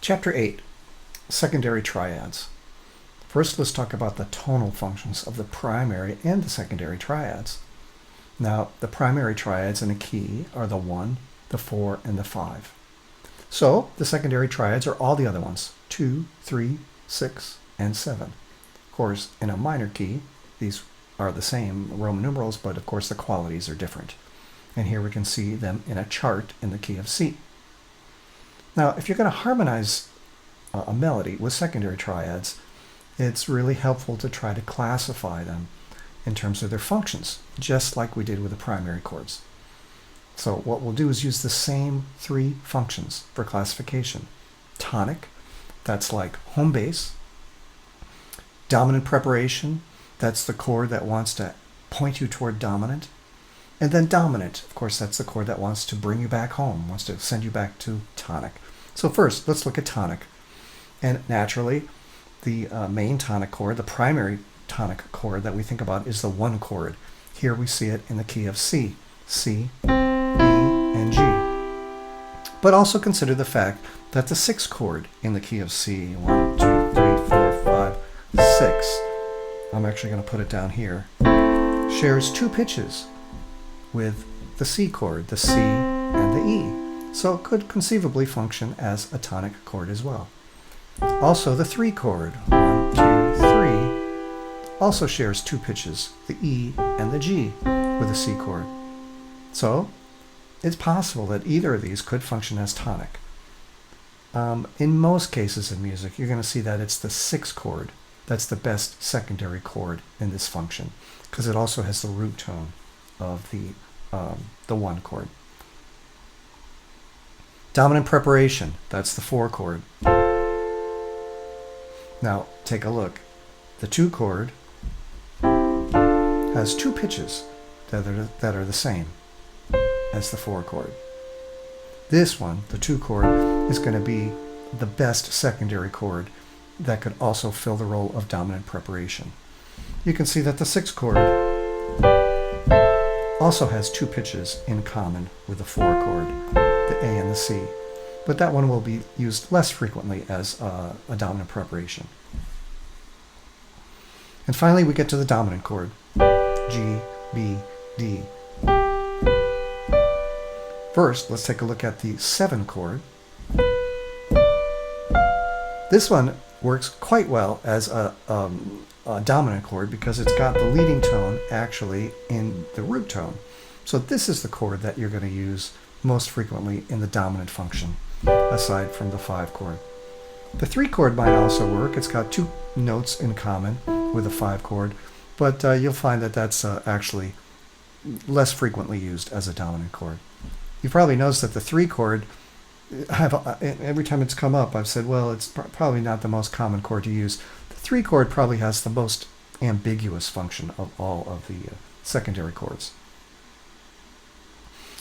Chapter 8, Secondary Triads. First, let's talk about the tonal functions of the primary and the secondary triads. Now, the primary triads in a key are the 1, the 4, and the 5. So, the secondary triads are all the other ones, 2, 3, 6, and 7. Of course, in a minor key, these are the same Roman numerals, but of course the qualities are different. And here we can see them in a chart in the key of C. Now, if you're going to harmonize a melody with secondary triads, it's really helpful to try to classify them in terms of their functions, just like we did with the primary chords. So what we'll do is use the same 3 functions for classification. Tonic, that's like home base. Dominant preparation, that's the chord that wants to point you toward dominant. And then dominant, of course, that's the chord that wants to bring you back home, wants to send you back to tonic. So first, let's look at tonic. And naturally, the main tonic chord, the primary tonic chord that we think about is the 1 chord. Here we see it in the key of C. C, E, and G. But also consider the fact that the 6th chord in the key of C, 1, 2, 3, 4, 5, 6, I'm actually going to put it down here, shares 2 pitches with the C chord, the C and the E. So it could conceivably function as a tonic chord as well. Also, the 3 chord, 1, 2, 3, also shares 2 pitches, the E and the G, with the C chord. So, it's possible that either of these could function as tonic. In most cases in music, you're going to see that it's the 6th chord that's the best secondary chord in this function, because it also has the root tone of the 1 chord. Dominant preparation, that's the 4 chord. Now, take a look. The 2 chord has 2 pitches that are the same as the 4 chord. This one, the 2 chord, is going to be the best secondary chord that could also fill the role of dominant preparation. You can see that the 6th chord also has 2 pitches in common with the 4 chord, the A and the C. But that one will be used less frequently as a dominant preparation. And finally, we get to the dominant chord, G, B, D. First, let's take a look at the 7 chord. This one works quite well as a dominant chord because it's got the leading tone actually in the root tone. So this is the chord that you're going to use most frequently in the dominant function, aside from the 5 chord. The 3 chord might also work. It's got 2 notes in common with the 5 chord, but you'll find that that's actually less frequently used as a dominant chord. You've probably noticed that the 3 chord, every time it's come up, I've said, well, it's probably not the most common chord to use. The 3 chord probably has the most ambiguous function of all of the secondary chords.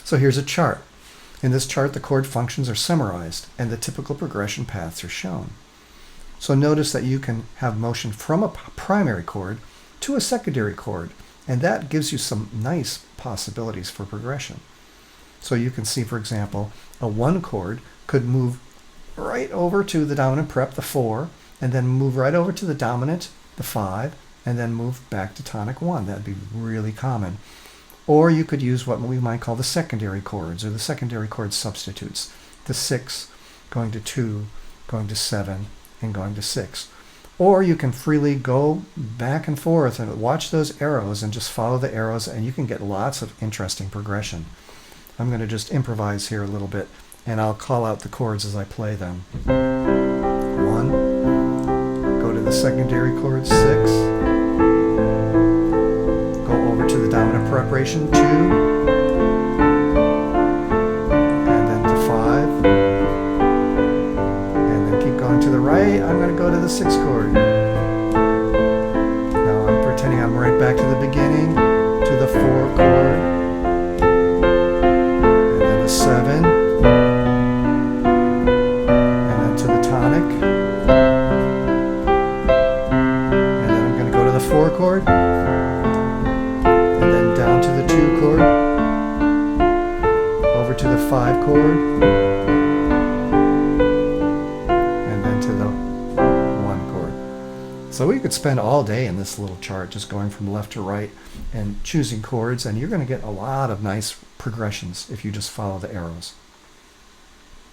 So here's a chart. In this chart, the chord functions are summarized and the typical progression paths are shown. So notice that you can have motion from a primary chord to a secondary chord, and that gives you some nice possibilities for progression. So you can see, for example, a 1 chord could move right over to the dominant prep, the 4, and then move right over to the dominant, the 5, and then move back to tonic 1. That'd be really common. Or you could use what we might call the secondary chords, or the secondary chord substitutes. The 6, going to 2, going to 7, and going to 6. Or you can freely go back and forth and watch those arrows and just follow the arrows, and you can get lots of interesting progression. I'm going to just improvise here a little bit, and I'll call out the chords as I play them. 1, go to the secondary chord, 6, go over to the dominant preparation, 2, and then to 5, and then keep going to the right. I'm going to go to the 6th chord. Now I'm pretending I'm right back to the beginning, to the 4 chord. 7, and then to the tonic, and then I'm going to go to the 4 chord, and then down to the 2 chord, over to the 5 chord, So we could spend all day in this little chart just going from left to right and choosing chords, and you're going to get a lot of nice progressions if you just follow the arrows.